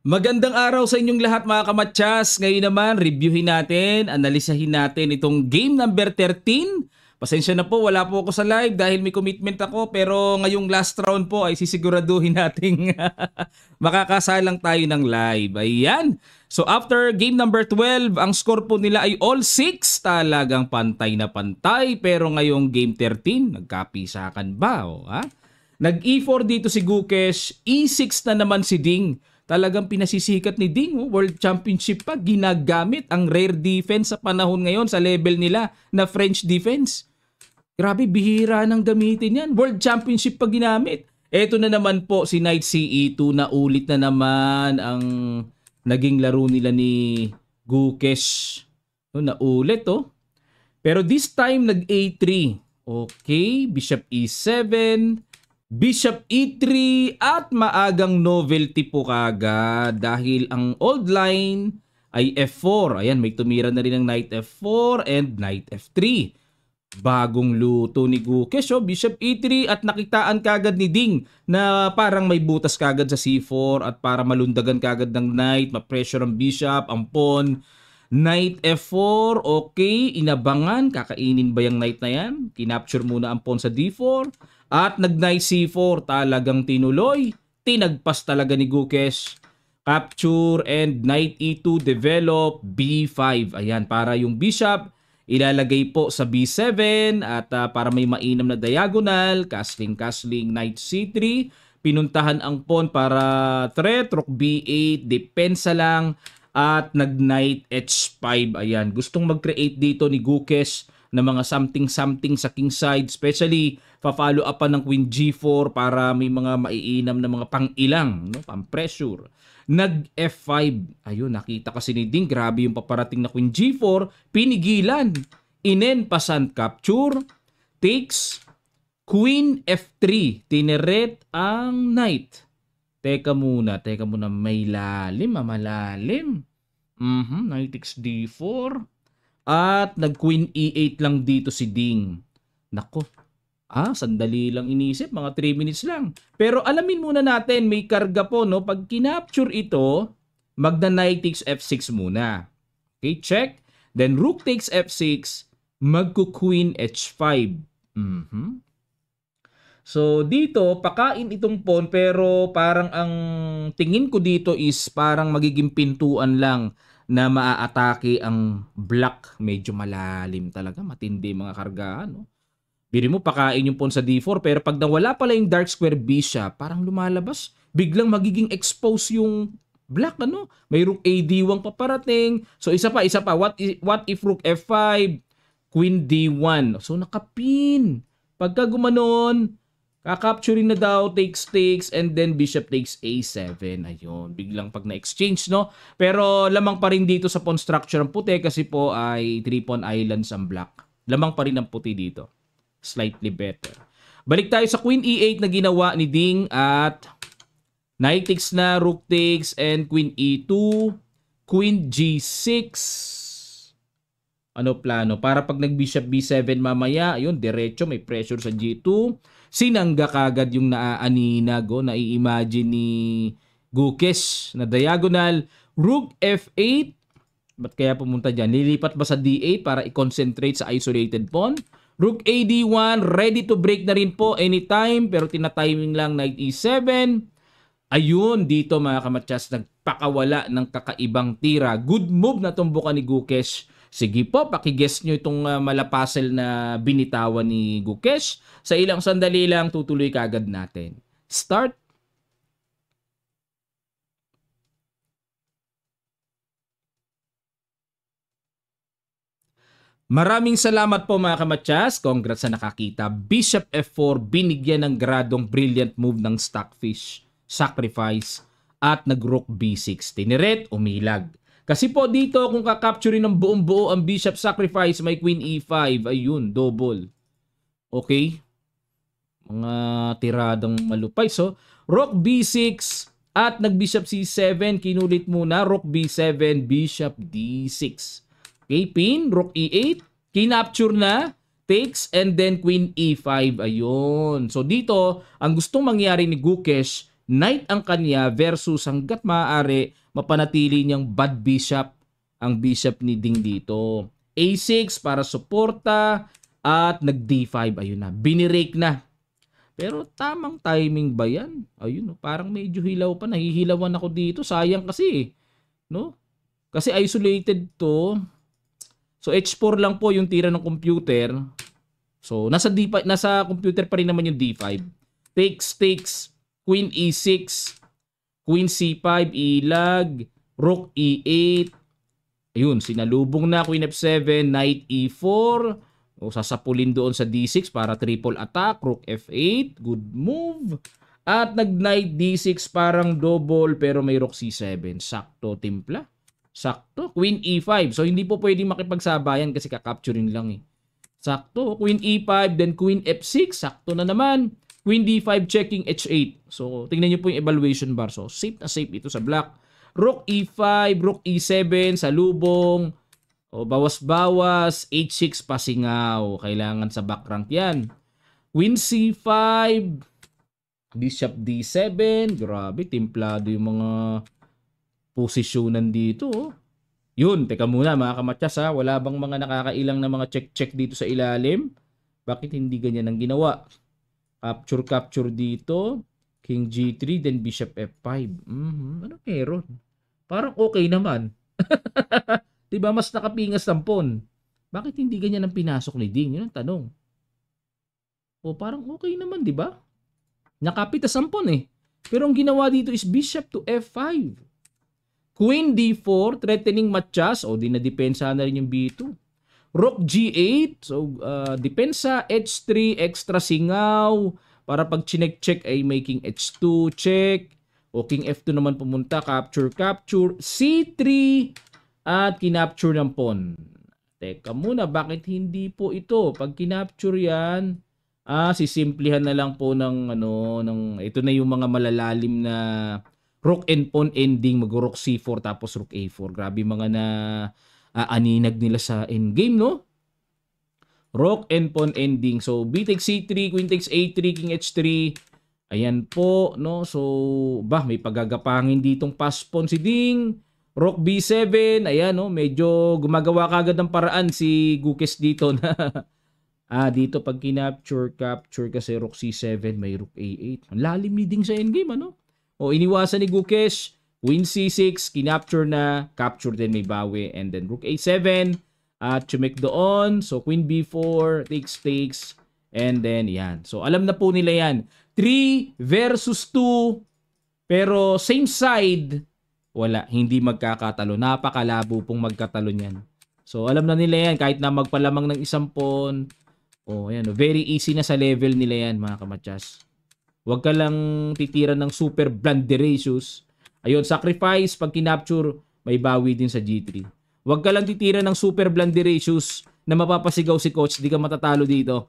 Magandang araw sa inyong lahat mga kamatsas. Ngayon naman, reviewin natin, analisahin natin itong game number 13. Pasensya na po, wala po ako sa live dahil may commitment ako. Pero ngayong last round po ay sisiguraduhin nating makakasalang tayo ng live. Ayan. So after game number 12, ang score po nila ay all 6. Talagang pantay na pantay. Pero ngayong game 13, nagkapisakan ba? O, ha? Nag-E4 dito si Gukesh, E6 na naman si Ding. Talagang pinasisikat ni Ding, World Championship pa, ginagamit ang rare defense sa panahon ngayon sa level nila na French defense. Grabe, bihira nang gamitin yan. World Championship pa ginamit. Eto na naman po si Knight CE2 na ulit na naman ang naging laro nila ni Gukesh. Na ulit Pero this time nag A3. Okay, Bishop E7. Bishop E3 at maagang novelty po kagad dahil ang old line ay F4. Ayan, may tumira na rin ng Knight F4 and Knight F3. Bagong luto ni Gukesh, Bishop E3 at nakitaan kagad ni Ding na parang may butas kagad sa C4 at para malundagan kagad ng Knight, ma-pressure ang Bishop, ang Pawn. Knight F4, okay, inabangan, kakainin ba yung Knight na yan? Kinapture muna ang Pawn sa D4. At nag-Knight C4, talagang tinuloy. Tinagpas talaga ni Gukesh. Capture and Knight E2 develop, B5. Ayan, para yung Bishop ilalagay po sa B7 at para may mainam na diagonal, castling, Knight C3. Pinuntahan ang pawn para threat, Rook B8, depensa lang. At nag-Knight H5. Ayan, gustong mag-create dito ni Gukesh na mga something-something sa king side. Especially, pa-follow up pa ng Queen G4 para may mga maiinam na mga pang-ilang, pang-pressure. Nag-F5. Ayun, nakita kasi ni Ding, grabe yung paparating na Queen G4. Pinigilan. Inenpasan capture. Takes. Queen F3. Tineret ang Knight. Teka muna, may lalim, malalim. Knight takes D4. At nag-Queen E8 lang dito si Ding. Nako. Sandali lang inisip, mga 3 minutes lang. Pero alamin muna natin, may karga po, Pag kinapture ito, magna-Knight takes F6 muna. Okay, check. Then Rook takes F6, magku-Queen H5. So dito, pakain itong pawn pero parang ang tingin ko dito is parang magiging pintuan lang na maaatake ang black. Medyo malalim talaga, matindi mga kargahan. Biri mo, pakain yung pawn sa D4 pero pag nawala pala yung dark square bishop, parang lumalabas. Biglang magiging expose yung black. May Rook AD1 paparating. So isa pa. What if Rook F5, Queen D1? So nakapin. Pagka gumanon, kakapturing na daw, takes, and then Bishop takes A7. Ayun, biglang pag na-exchange, Pero lamang pa rin dito sa pawn structure ang puti kasi po ay 3-pawn islands ang black. Lamang pa rin ang puti dito. Slightly better. Balik tayo sa Queen E8 na ginawa ni Ding at Knight takes na, Rook takes, and Queen E2, Queen G6. Ano plano? Para pag nag-Bishop B7 mamaya, ayun, diretso, may pressure sa G2. Sinangga kagad yung naaaninag, nai-imagine ni Gukesh na diagonal. Rook F8. Ba't kaya pumunta dyan? Lilipat ba sa D8 para i-concentrate sa isolated pawn? Rook AD1, ready to break na rin po anytime, pero tina-timing lang Knight E7. Ayun, dito mga kamatsas, nagpakawala ng kakaibang tira. Good move na tumbukan ni Gukesh. Sige po, pakiguess nyo itong malapasel na binitawan ni Gukesh. Sa ilang sandali lang, tutuloy kagad natin. Start. Maraming salamat po mga kamatsas. Congrats sa nakakita. Bishop F4, binigyan ng gradong brilliant move ng Stockfish. Sacrifice. At nag-Rook B6. Tineret, umilag. Kasi po dito, kung kakapturin ng buong-buo ang Bishop Sacrifice, may Queen E5. Ayun, double. Okay? Mga tiradang malupay. So, Rook B6 at nag-Bishop C7. Kinulit muna. Rook B7, Bishop D6. Okay, pin, Rook E8. Kinapture na. Takes, and then Queen E5. Ayun. So, dito, ang gustong mangyari ni Gukesh Knight ang kanya versus hanggat maaari mapanatili niyang bad bishop ang bishop ni Ding dito. A6 para suporta at nag D5. Ayun na, binirake na. Pero tamang timing ba yan? Ayun, no? Parang medyo hilaw pa. Nahihilawan ako dito. Sayang kasi, no? Kasi isolated to. So H4 lang po yung tira ng computer. So nasa D5, nasa computer pa rin naman yung D5. Takes, Queen E6, Queen C5, ilag, Rook E8. Ayun, sinalubong na Queen F7, Knight E4. O sasapulin doon sa D6 para triple attack. Rook F8. Good move. At nag-Knight D6 parang double pero may Rook C7. Sakto, timpla. Sakto. Queen E5. So hindi po pwedeng makipagsabayan kasi kakapturin lang eh. Sakto. Queen E5 then Queen F6. Sakto na naman. Queen D5 checking H8. So tingnan nyo po yung evaluation bar. So safe na safe ito sa black. Rook E5. Rook E7. Salubong. O bawas-bawas, H6 pasingaw. Kailangan sa back rank yan. Queen C5, Bishop D7. Grabe, timplado yung mga posisyonan dito. Oh. Yun, teka muna mga kamatyas ha. Wala bang mga nakakailang na mga check-check dito sa ilalim? Bakit hindi ganyan ang ginawa? Capture dito. King G3, then Bishop F5. Ano meron? Parang okay naman. Diba mas nakapingas ng pawn? Bakit hindi ganyan ang pinasok ni Ding? Yun ang tanong. O parang okay naman, diba? Nakapitas ang pawn eh. Pero ang ginawa dito is Bishop to F5. Queen D4, threatening matchas. O di na depensa na rin yung B2. Rook G8. So depensa H3, extra singaw. Para pag chinek-check ay making H2 check. O King F2 naman pumunta. Capture. C3. At kinapture ng pawn. Teka muna, bakit hindi po ito? Pag kinapture yan, sisimplihan na lang po ng ito na yung mga malalalim na rook and pawn ending, mag-rook C4 tapos rook A4. Grabe mga na aninag nila sa endgame, no? Rook and pawn ending. So, B takes C3, Queen takes A3, King H3. Ayan po, no? So, may pagagapangin ditong pass pawn si Ding. Rook B7, ayan no, medyo gumagawa kagad ng paraan si Gukes dito na dito pag capture kasi Rook C7, may Rook A8. Ang lalim ni Ding sa endgame ano. O iniwasan ni Gukes, Queen C6, kinapture na, capture din may bawi and then Rook A7 at chumek doon. So Queen B4, takes and then yan. So alam na po nila yan. 3 versus 2 pero same side. Wala, hindi magkakatalo. Napakalabo pong magkatalo niyan. So, alam na nila yan. Kahit na magpalamang ng isang pawn. Ayan. Very easy na sa level nila yan, mga kamatyas. Huwag ka lang titira ng super blunderacious. Ayun, sacrifice. Pag kinapture, may bawi din sa G3. Huwag ka lang titira ng super blunderacious na mapapasigaw si coach. Di ka matatalo dito.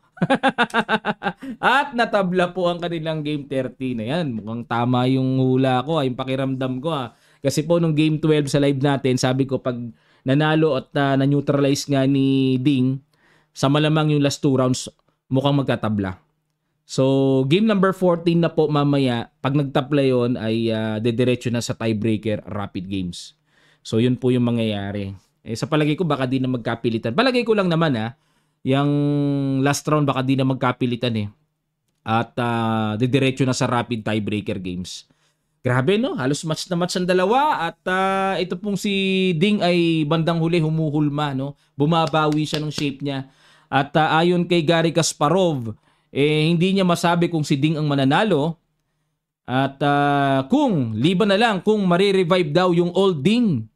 At natabla po ang kanilang game 13. Ayan, mukhang tama yung hula ko. Yung pakiramdam ko. Kasi po nung game 12 sa live natin, sabi ko pag nanalo at na-neutralize nga ni Ding, sa malamang yung last 2 rounds mukhang magkatabla. So game number 14 na po mamaya, pag nagtabla yon ay dediretso na sa tiebreaker rapid games. So yun po yung mangyayari. Sa palagay ko baka di na magkapilitan. Palagay ko lang naman yung last round baka di na magkapilitan eh. At dediretso na sa rapid tiebreaker games. Grabe no, halos match na match ang dalawa at ito pong si Ding ay bandang huli humuhulma no. Bumabawi siya ng shape niya. At ayon kay Garry Kasparov, hindi niya masabi kung si Ding ang mananalo. At kung liban na lang kung marirevive daw yung old Ding.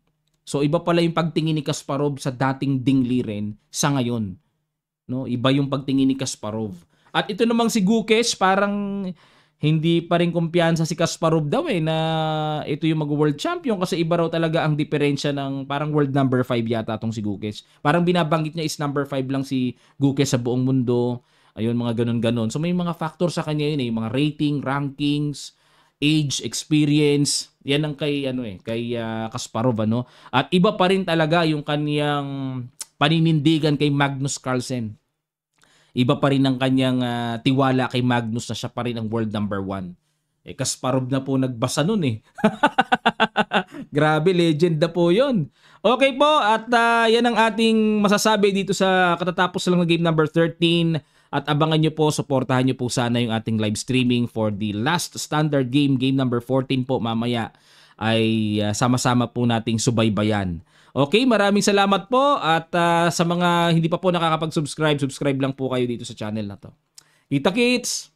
So iba pala yung pagtingin ni Kasparov sa dating Ding Liren sa ngayon. No, iba yung pagtingin ni Kasparov. At ito namang si Gukes parang hindi pa rin kumpiyansa si Kasparov daw na ito yung mag-world champion kasi iba raw talaga ang diferensya ng parang world number 5 yata tong si Gukes. Parang binabanggit niya is number 5 lang si Gukes sa buong mundo. Ayun, mga ganun-ganon. So may mga factor sa kanya yun yung mga rating, rankings, age, experience. Yan ang kay kay Kasparov ano. At iba pa rin talaga yung kaniyang paninindigan kay Magnus Carlsen. Iba pa rin ang kanyang tiwala kay Magnus na siya pa rin ang world number 1. Kasparov na po nagbasa nun eh. Grabe, legend na po yun. Okay po, at yan ang ating masasabi dito sa katatapos lang ng game number 13. At abangan nyo po, supportahan nyo po sana yung ating live streaming for the last standard game, game number 14 po mamaya ay sama-sama po nating subaybayan. Okay, maraming salamat po at sa mga hindi pa po nakakapag-subscribe, subscribe lang po kayo dito sa channel na to. Kita kits!